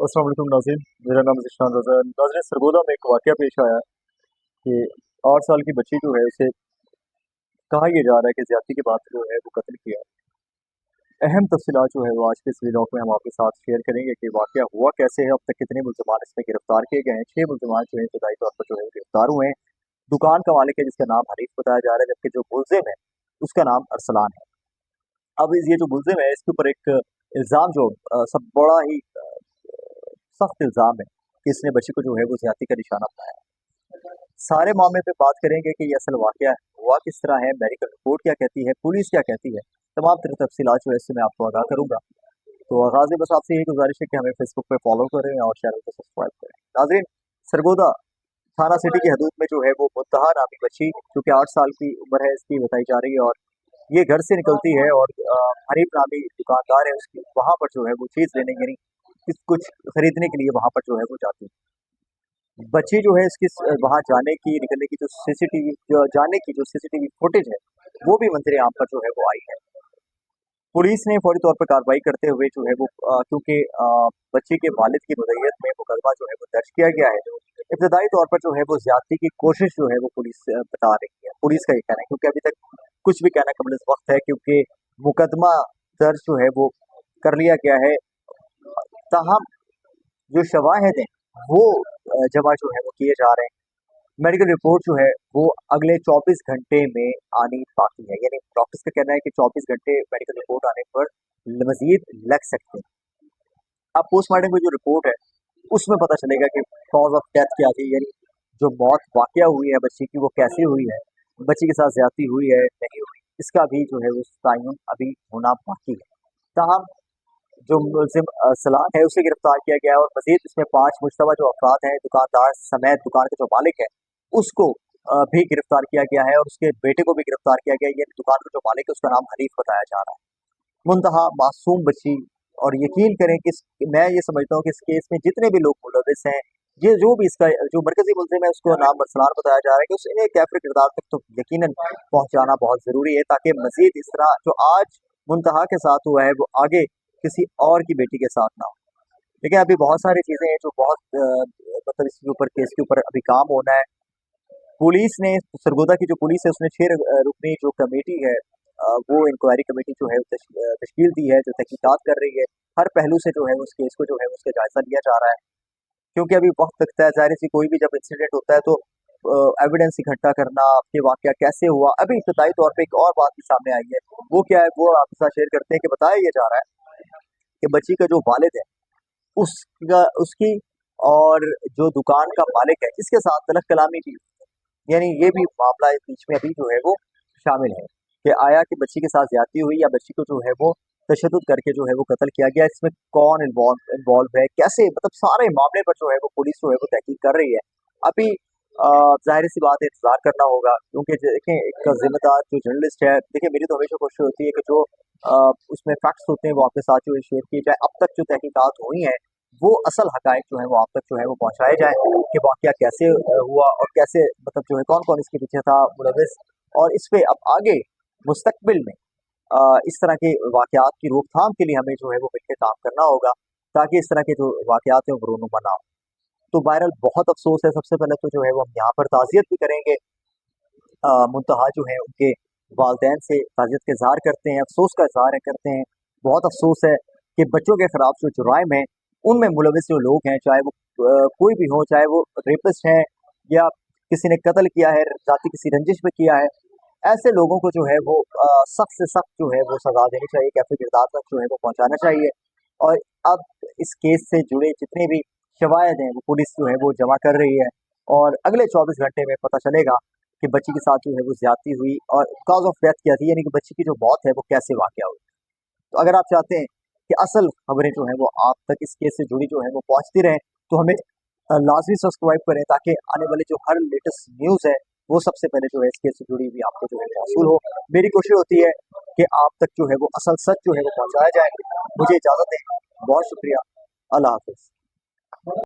अस्सलाम वालेकुम नाज़रीन, मेरा नाम ज़िशान रज़ा है। नाज़रीन, सरगोदा में एक वाक़या पेश आया कि 8 साल की बच्ची जो है उसे कहा यह जा रहा है कि ज़्यादती के बाद जो है वो कत्ल किया है। अहम तफ़सीलात जो है वो आज के इस व्लॉग में हम आपके साथ शेयर करेंगे कि वाक़या हुआ कैसे है, अब तक कितने मुल्ज़िमान इसमें गिरफ्तार किए गए हैं। 6 मुल्ज़िमान जो है इब्तदाई तौर पर जो है गिरफ्तार हुए हैं। दुकान का मालिक है जिसका नाम हनीफ बताया जा रहा है, जबकि जो मुल्ज़िम है उसका नाम अरसलान है। अब ये जो मुल्ज़िम है इसके ऊपर एक इल्ज़ाम जो सब बड़ा ही सख्त इल्ज़ाम है कि इसने बच्ची को जो है वो ज़्यादती का निशाना बनाया। सारे मामले पे बात करेंगे कि ये असल वाक़या हुआ किस तरह है, मेडिकल रिपोर्ट क्या कहती है, पुलिस क्या कहती है, तमाम तरह तफसीलात जो है इससे मैं आपको आगाह करूँगा। तो आगाज़ में बस आपसे यही गुजारिश है कि हमें फेसबुक पे फॉलो करें और चैनल को सब्सक्राइब करें। नाज़रीन, सरगोदा थाना सिटी की हदूद में जो है वो मुंतहा नामी बच्ची, क्योंकि 8 साल की उम्र है इसकी बताई जा रही है, और ये घर से निकलती है और हनीफ नामी दुकानदार है उसकी, वहाँ पर जो है वो चीज़ लेने यानी कुछ खरीदने के लिए वहाँ पर जो है वो जाती है। बच्ची जो है इसकी वहाँ जाने की निकलने की जो सीसीटीवी जाने की जो सीसीटीवी फुटेज है वो भी मंजर आम पर जो है वो आई है। पुलिस ने फौरी तौर पर कार्रवाई करते हुए जो है वो क्योंकि बच्ची के वालिद की मुद्दत में मुकदमा जो है वो दर्ज किया गया है। इब्तदाई तौर पर जो है वो ज्यादती की कोशिश जो है वो पुलिस बता रही है, पुलिस का ये कहना है, क्योंकि अभी तक कुछ भी कहना कबल इस वक्त है, क्योंकि मुकदमा दर्ज जो है वो कर लिया गया है। ताहम जो शवाहिद हैं वो जमा जो है वो किए जा रहे हैं। मेडिकल रिपोर्ट जो है वो अगले 24 घंटे में आनी बाकी है, यानी डॉक्टर्स का कहना है कि 24 घंटे मेडिकल रिपोर्ट आने पर मजीद लग सकते हैं। अब पोस्टमार्टम की जो रिपोर्ट है उसमें पता चलेगा कि कॉज ऑफ डेथ क्या थी, यानी जो मौत वाकया हुई है बच्ची की वो कैसी हुई है, बच्ची के साथ ज्यादती हुई है नहीं हुई, इसका भी जो है वो तयन अभी होना बाकी है। ताहम जो मुलजिम सलान है उसे गिरफ्तार किया गया है, और मजीद इसमें 5 मुश्तबा जो अफराद हैं दुकानदार समेत दुकान का जो मालिक है उसको भी गिरफ्तार किया गया है, और उसके बेटे को भी गिरफ्तार किया गया है। ये दुकान का जो मालिक है उसका नाम हनीफ बताया जा रहा है। मुंतहा मासूम बच्ची, और यकीन करें कि मैं ये समझता हूँ कि इस केस में जितने भी लोग मुलविस हैं, ये जो भी इसका जो मरकजी मुलजिम है उसको नाम अरसलान बताया जा रहा है कि उसने कैफर किरदार तक तो यकीनन पहुंचाना बहुत जरूरी है, ताकि मजीद इस तरह जो आज मुंतहा के साथ हुआ है वो आगे किसी और की बेटी के साथ ना हो। लेकिन अभी बहुत सारी चीजें हैं जो बहुत मतलब इसके ऊपर केस के ऊपर अभी काम होना है। पुलिस ने सरगोदा की जो पुलिस है उसने 6 रुकनी जो कमेटी है वो इंक्वायरी कमेटी जो है तश्कील दी है, जो तहकीकात कर रही है। हर पहलू से जो है उस केस को जो है उसका जायजा लिया जा रहा है, क्योंकि अभी वक्त लगता है, ज़ाहिर सी कोई भी जब इंसिडेंट होता है तो एविडेंस इकट्ठा करना कि वाकया कैसे हुआ। अभी इब्तदाई तौर पे एक और बात भी सामने आई है, वो क्या है वो आपके साथ शेयर करते हैं कि बताया ये जा रहा है कि बच्ची का जो वालिद है उसका उसकी और जो दुकान का मालिक है इसके साथ तलक कलामी भी, यानी ये भी मामला इस बीच में अभी जो है वो शामिल है कि आया कि बच्ची के साथ ज्यादती हुई या बच्ची को जो है वो तशद्दुद करके जो है वो कत्ल किया गया, इसमें कौन इन्वॉल्व है कैसे, मतलब सारे मामले पर जो है वो पुलिस जो है वो तहकीक कर रही है। अभी जाहिर सी बात है इंतजार करना होगा, क्योंकि देखें एक जिम्मेदार जो जर्नलिस्ट है, देखिए मेरी तो हमेशा कोशिश होती है कि जो उसमें फैक्ट्स होते हैं वो आपके साथ जो है शेयर किए जाए। अब तक जो तहकीकात हुई हैं वो असल हकायक जो है वो आप तक जो है वो पहुंचाए जाए कि वाकया कैसे हुआ और कैसे मतलब जो है कौन कौन इसके पीछे था मुलविस, और इस पे अब आगे मुस्तकबिल में इस तरह के वाकयात की रोकथाम के लिए हमें जो है वो मिलकर काम करना होगा, ताकि इस तरह के जो वाकयात हैं वो रोनुमा ना हो। तो बहरहाल बहुत अफसोस है, सबसे पहले तो जो है वो हम यहाँ पर ताज़ियत भी करेंगे, मुंतहा जो है उनके वालदैन से ताज़ियत का इजहार करते हैं, अफसोस का इजहार करते हैं। बहुत अफसोस है कि बच्चों के खिलाफ जो जुराइम है उनमें मुलविस जो लोग हैं, चाहे वो कोई भी हो, चाहे वो रेपिस्ट हैं या किसी ने कत्ल किया है, जाति किसी रंजिश में किया है, ऐसे लोगों को जो है वो सख्त से सख्त जो है वो सजा देनी चाहिए, कैफे किरदार तक जो है वो पहुंचाना चाहिए। और अब इस केस से जुड़े जितने भी शवायद हैं वो पुलिस जो है वो जमा कर रही है, और अगले 24 घंटे में पता चलेगा कि बच्ची के साथ जो है वो ज्यादती हुई और कॉज ऑफ डेथ क्या थी, यानी कि बच्ची की जो मौत है वो कैसे वाकया हुई। तो अगर आप चाहते हैं कि असल खबरें जो है वो आप तक इस केस से जुड़ी जो है वो पहुंचती रहें, तो हमें लाजमी सब्सक्राइब करें, ताकि आने वाले जो हर लेटेस्ट न्यूज़ है वो सबसे पहले जो है इस केस से जुड़ी हुई आपको जो है मौसूल हो। मेरी कोशिश होती है कि आप तक जो है वो असल सच जो है वो पहुंचाया जाए। मुझे इजाज़त दें, बहुत शुक्रिया, अल्लाह हाफिज़।